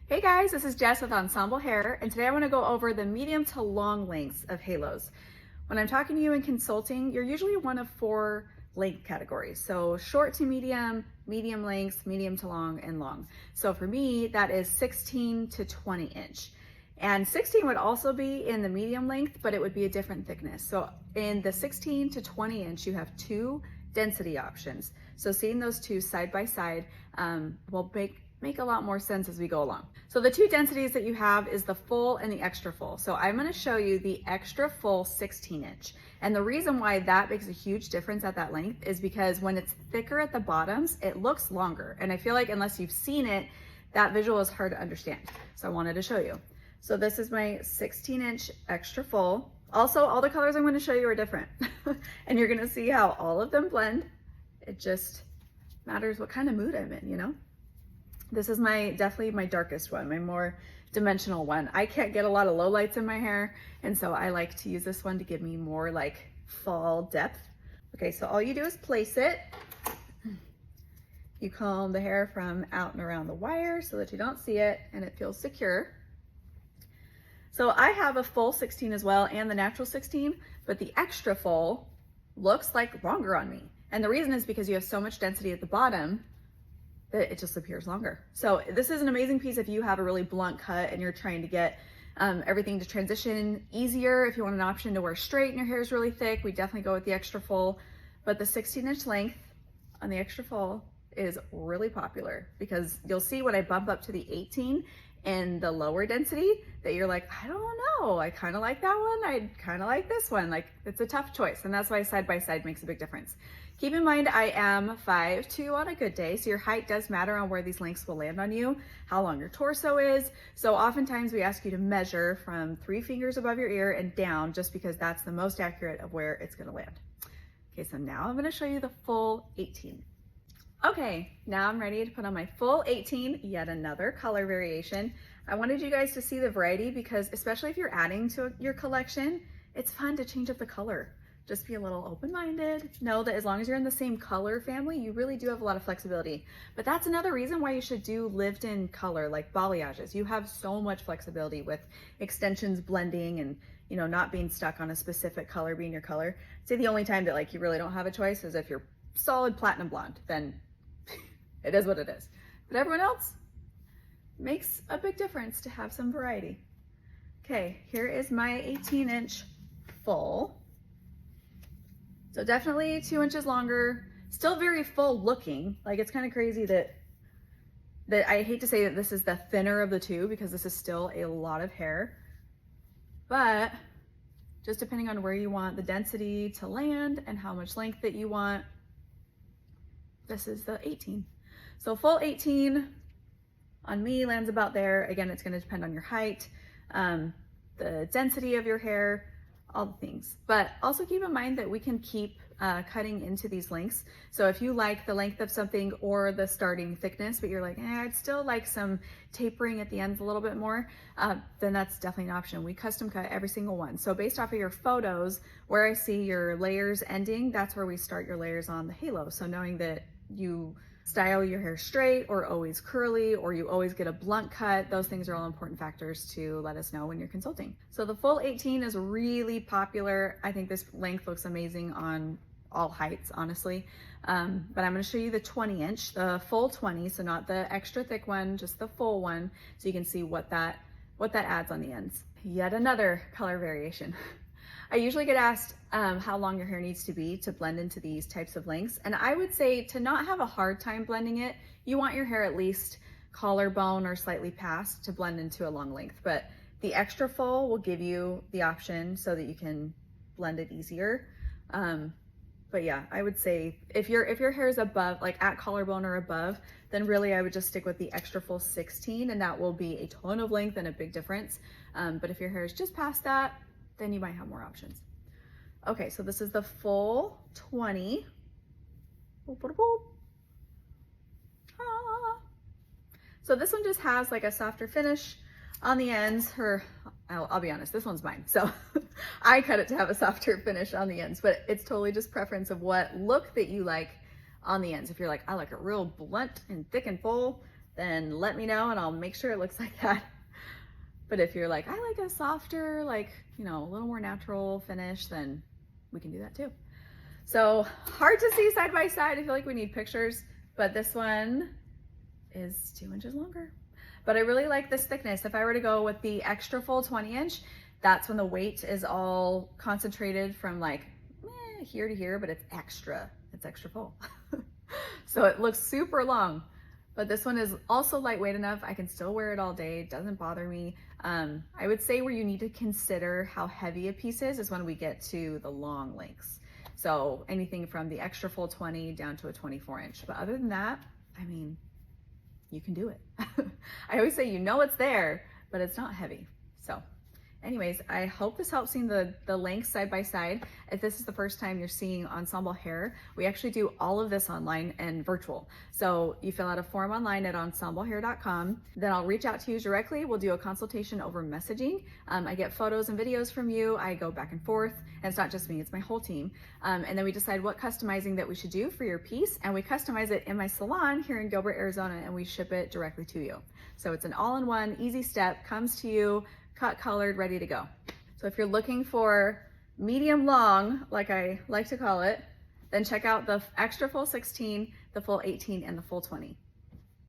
Hey guys, this is Jess with EnsembleHair, and today I want to go over the medium to long lengths of halos. When I'm talking to you in consulting, you're usually one of four length categories. So short to medium, medium lengths, medium to long, and long. So for me, that is 16 to 20 inch. And 16 would also be in the medium length, but it would be a different thickness. So in the 16 to 20 inch, you have two density options. So seeing those two side by side will make a lot more sense as we go along. So the two densities that you have is the full and the extra full. So I'm going to show you the extra full 16 inch. And the reason why that makes a huge difference at that length is because when it's thicker at the bottoms, it looks longer. And I feel like unless you've seen it, that visual is hard to understand. So I wanted to show you. So this is my 16 inch extra full. Also, all the colors I'm going to show you are different. And you're going to see how all of them blend. It just matters what kind of mood I'm in, you know? This is definitely my darkest one, my more dimensional one. I can't get a lot of low lights in my hair, and so I like to use this one to give me more like fall depth. Okay, so all you do is place it. You comb the hair from out and around the wire so that you don't see it and it feels secure. So I have a full 16 as well and the natural 16, but the extra full looks like longer on me. And the reason is because you have so much density at the bottom that it just appears longer. So this is an amazing piece if you have a really blunt cut and you're trying to get everything to transition easier. If you want an option to wear straight and your hair is really thick, we definitely go with the extra full. But the 16 inch length on the extra full is really popular because you'll see when I bump up to the 18 in the lower density that you're like, I don't know, I kind of like that one, I kind of like this one. Like, it's a tough choice, and that's why side by side makes a big difference. Keep in mind, I am 5'2" on a good day, so your height does matter on where these lengths will land on you, how long your torso is. So oftentimes we ask you to measure from 3 fingers above your ear and down, just because that's the most accurate of where it's gonna land. Okay, so now I'm gonna show you the full 18. Okay, now I'm ready to put on my full 18, yet another color variation. I wanted you guys to see the variety because especially if you're adding to your collection, it's fun to change up the color. Just be a little open-minded. Know that as long as you're in the same color family, you really do have a lot of flexibility. But that's another reason why you should do lived-in color like balayages. You have so much flexibility with extensions blending and not being stuck on a specific color being your color. I'd say the only time that like you really don't have a choice is if you're solid platinum blonde, then it is what it is. But everyone else makes a big difference to have some variety. Okay, here is my 18 inch full. So definitely 2 inches longer, still very full looking. Like, it's kind of crazy that I hate to say that this is the thinner of the two because this is still a lot of hair, but just depending on where you want the density to land and how much length that you want, this is the 18. So full 18 on me lands about there. Again, it's going to depend on your height, the density of your hair, all the things. But also keep in mind that we can keep cutting into these lengths. So if you like the length of something or the starting thickness, but you're like, I'd still like some tapering at the ends a little bit more, then that's definitely an option. We custom cut every single one. So based off of your photos, where I see your layers ending, that's where we start your layers on the halo. So knowing that you style your hair straight or always curly, or you always get a blunt cut, those things are all important factors to let us know when you're consulting. So the full 18 is really popular. I think this length looks amazing on all heights, honestly. But I'm gonna show you the 20 inch, the full 20, so not the extra thick one, just the full one, so you can see what that adds on the ends. Yet another color variation. I usually get asked how long your hair needs to be to blend into these types of lengths. And I would say to not have a hard time blending it, you want your hair at least collarbone or slightly past to blend into a long length. But the extra full will give you the option so that you can blend it easier. But yeah, I would say if your hair is above, like at collarbone or above, then really I would just stick with the extra full 16, and that will be a ton of length and a big difference. But if your hair is just past that, then you might have more options. Okay, so this is the full 20. So this one just has like a softer finish on the ends. I'll be honest, this one's mine. So I cut it to have a softer finish on the ends, but it's totally just preference of what look that you like on the ends. If you're like, I like it real blunt and thick and full, then let me know and I'll make sure it looks like that. But if you're like, I like a softer, like, you know, a little more natural finish, then we can do that too. So hard to see side by side. I feel like we need pictures, but this one is 2 inches longer. But I really like this thickness. If I were to go with the extra full 20 inch, that's when the weight is all concentrated from like here to here, but it's extra full. So it looks super long. But this one is also lightweight enough. I can still wear it all day. It doesn't bother me. I would say where you need to consider how heavy a piece is when we get to the long lengths. So anything from the extra full 20 down to a 24 inch. But other than that, I mean, you can do it. I always say, you know, it's there, but it's not heavy. So anyways, I hope this helps seeing the lengths side by side. If this is the first time you're seeing EnsembleHair, we actually do all of this online and virtual. So you fill out a form online at ensemblehair.com. Then I'll reach out to you directly. We'll do a consultation over messaging. I get photos and videos from you. I go back and forth. And it's not just me, it's my whole team. And then we decide what customizing that we should do for your piece. And we customize it in my salon here in Gilbert, Arizona, and we ship it directly to you. So it's an all-in-one, easy step, comes to you, cut, colored, ready to go. So if you're looking for medium long, like I like to call it, then check out the extra full 16, the full 18, and the full 20.